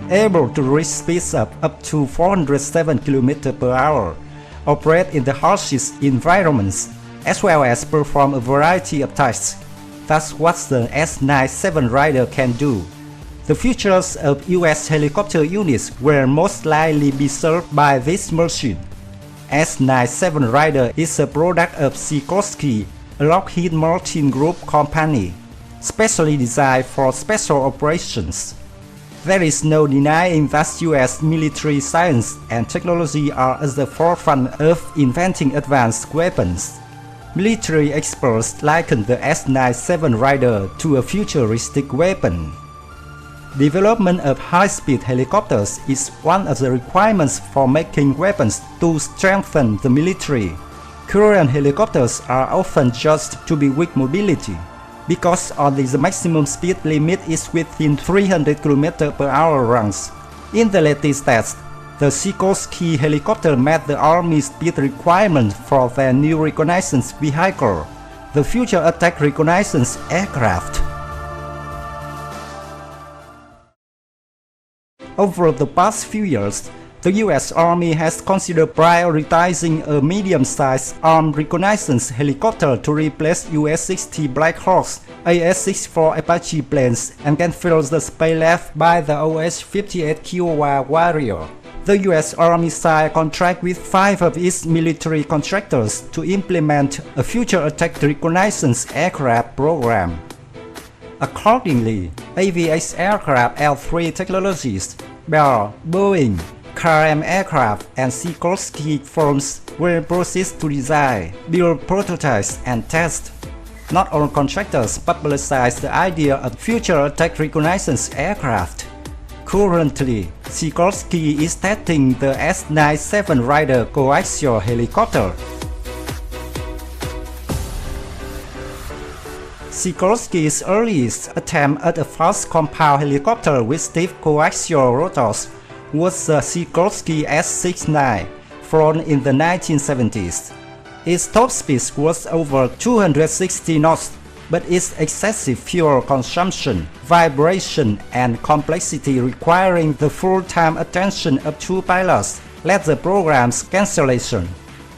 able to reach speeds of up to 407 km per hour, operate in the harshest environments, as well as perform a variety of tasks. That's what the S-97 Raider can do. The futures of U.S. helicopter units will most likely be served by this machine. S-97 Raider is a product of Sikorsky, a Lockheed Martin group company, specially designed for special operations. There is no denying that U.S. military science and technology are at the forefront of inventing advanced weapons. Military experts liken the S-97 Raider to a futuristic weapon. Development of high-speed helicopters is one of the requirements for making weapons to strengthen the military. Current helicopters are often judged to be weak mobility, because only the maximum speed limit is within 300 km per hour range. In the latest test, the Sikorsky helicopter met the Army's speed requirement for their new Reconnaissance vehicle, the Future Attack Reconnaissance aircraft. Over the past few years, the U.S. Army has considered prioritizing a medium-sized armed reconnaissance helicopter to replace U.S.-60 Black Hawks, AS-64 Apache planes, and can fill the space left by the OH-58 Kiowa Warrior. The U.S. Army signed a contract with 5 of its military contractors to implement a Future Attack Reconnaissance aircraft program. Accordingly, AVX Aircraft L3 Technologies, Bell, Boeing, KLM Aircraft, and Sikorsky firms will proceed to design, build prototypes, and test. Not all contractors publicize the idea of Future Attack Reconnaissance aircraft. Currently, Sikorsky is testing the S-97 Raider coaxial helicopter. Sikorsky's earliest attempt at a fast compound helicopter with stiff coaxial rotors was the Sikorsky S-69, flown in the 1970s. Its top speed was over 260 knots, but its excessive fuel consumption, vibration, and complexity requiring the full-time attention of 2 pilots led the program's cancellation.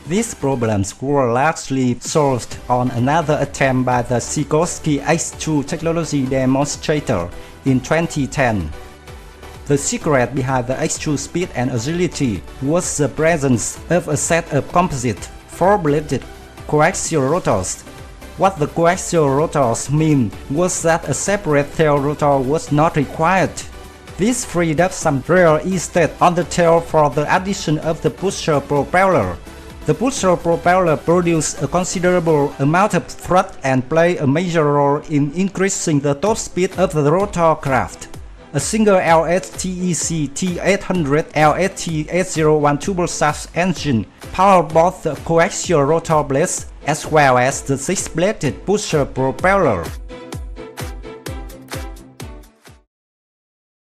These problems were largely solved on another attempt by the Sikorsky X-2 technology demonstrator in 2010. The secret behind the X-2 speed and agility was the presence of a set of composite, 4-bladed coaxial rotors. What the coaxial rotors mean was that a separate tail rotor was not required. This freed up some real estate on the tail for the addition of the pusher propeller. The pusher propeller produces a considerable amount of thrust and plays a major role in increasing the top speed of the rotor craft. A single LHTEC T800 LHT801 turbocharged engine powered both the coaxial rotor blades as well as the 6-bladed pusher propeller.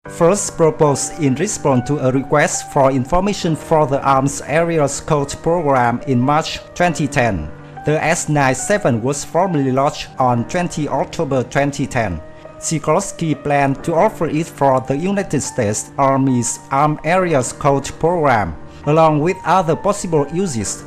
First proposed in response to a request for information for the Arms Aerials Code program in March 2010, the S-97 was formally launched on 20 October 2010. Sikorsky planned to offer it for the United States Army's Armed Aerials Code program, along with other possible uses.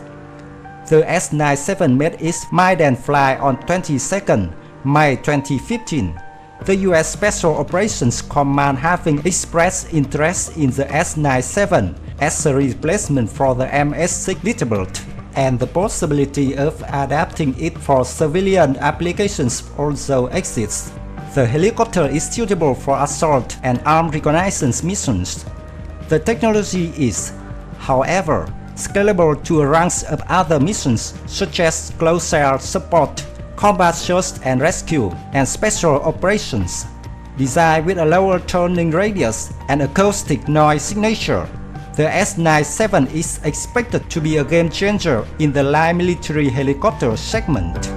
The S-97 made its maiden flight on 22nd May 2015. The U.S. Special Operations Command having expressed interest in the S-97 as a replacement for the MS-6 Littlebird, and the possibility of adapting it for civilian applications also exists. The helicopter is suitable for assault and armed reconnaissance missions. The technology is, however, scalable to a range of other missions such as close air support, combat search and rescue, and special operations. Designed with a lower turning radius and acoustic noise signature, the S-97 is expected to be a game changer in the light military helicopter segment.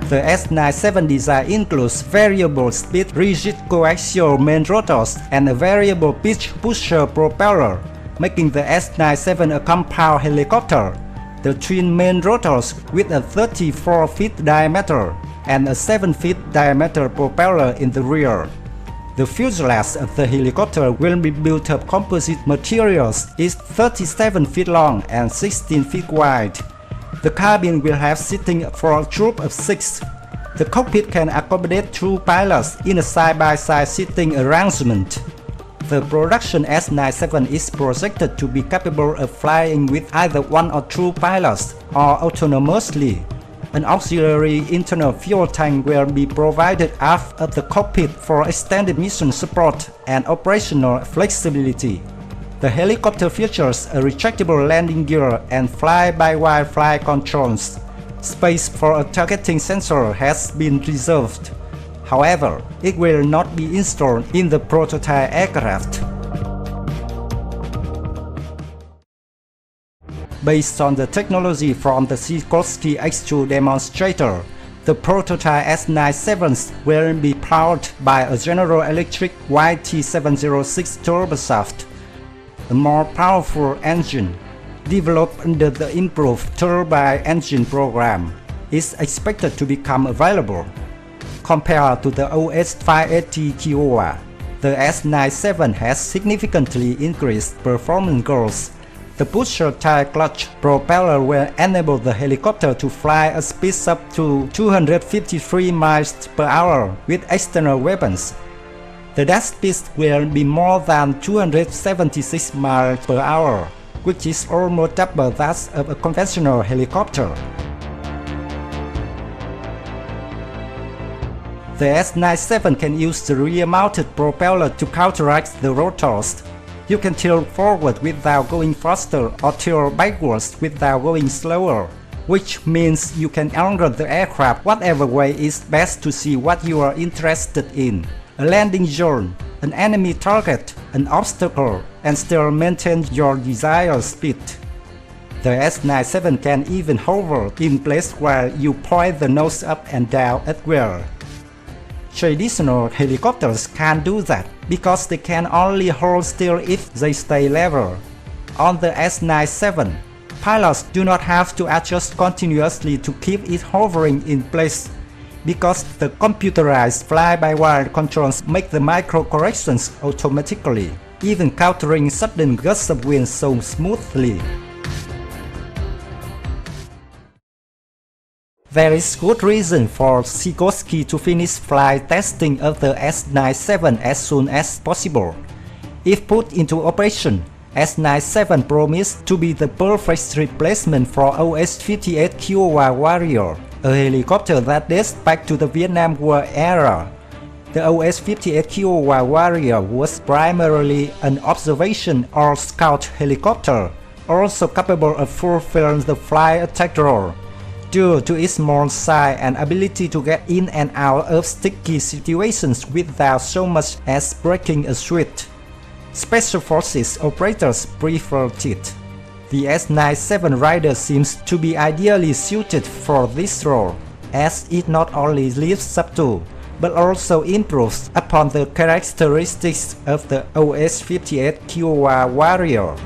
The S-97 design includes variable speed rigid coaxial main rotors and a variable pitch pusher propeller, making the S-97 a compound helicopter. The twin main rotors with a 34 feet diameter and a 7-feet diameter propeller in the rear. The fuselage of the helicopter will be built of composite materials, is 37 feet long and 16 feet wide. The cabin will have seating for a troop of 6. The cockpit can accommodate 2 pilots in a side-by-side seating arrangement. The production S-97 is projected to be capable of flying with either 1 or 2 pilots or autonomously. An auxiliary internal fuel tank will be provided aft of the cockpit for extended mission support and operational flexibility. The helicopter features a retractable landing gear and fly-by-wire flight controls. Space for a targeting sensor has been reserved. However, it will not be installed in the prototype aircraft. Based on the technology from the Sikorsky X2 demonstrator, the prototype S-97s will be powered by a General Electric YT706 turboshaft, a more powerful engine, developed under the improved turbine engine program, is expected to become available. Compared to the OS-580 Kiowa, the S-97 has significantly increased performance goals. The pusher-type clutch propeller will enable the helicopter to fly at speeds up to 253 miles per hour with external weapons. The dash speed will be more than 276 miles per hour, which is almost double that of a conventional helicopter. The S-97 can use the rear-mounted propeller to counteract the rotors. You can tilt forward without going faster or tilt backwards without going slower, which means you can angle the aircraft whatever way is best to see what you are interested in: a landing zone, an enemy target, an obstacle, and still maintain your desired speed. The S-97 can even hover in place while you point the nose up and down at will. Traditional helicopters can't do that because they can only hold still if they stay level. On the S-97, pilots do not have to adjust continuously to keep it hovering in place because the computerized fly-by-wire controls make the micro-corrections automatically, even countering sudden gusts of wind so smoothly. There is good reason for Sikorsky to finish flight testing of the S-97 as soon as possible. If put into operation, S-97 promised to be the perfect replacement for OS-58 Kiowa Warrior, a helicopter that dates back to the Vietnam War era. The OS-58 Kiowa Warrior was primarily an observation or scout helicopter, also capable of fulfilling the flight attack role. Due to its small size and ability to get in and out of sticky situations without so much as breaking a sweat, Special Forces operators preferred it. The S-97 Rider seems to be ideally suited for this role, as it not only lives up to, but also improves upon the characteristics of the OS-58 Kiowa Warrior.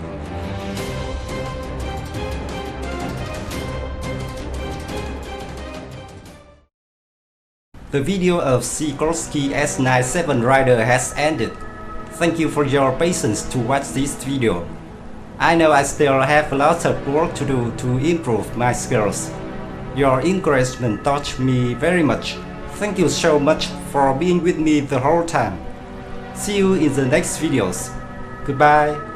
The video of Sikorsky S-97 Rider has ended. Thank you for your patience to watch this video. I know I still have a lot of work to do to improve my skills. Your encouragement touched me very much. Thank you so much for being with me the whole time. See you in the next videos. Goodbye.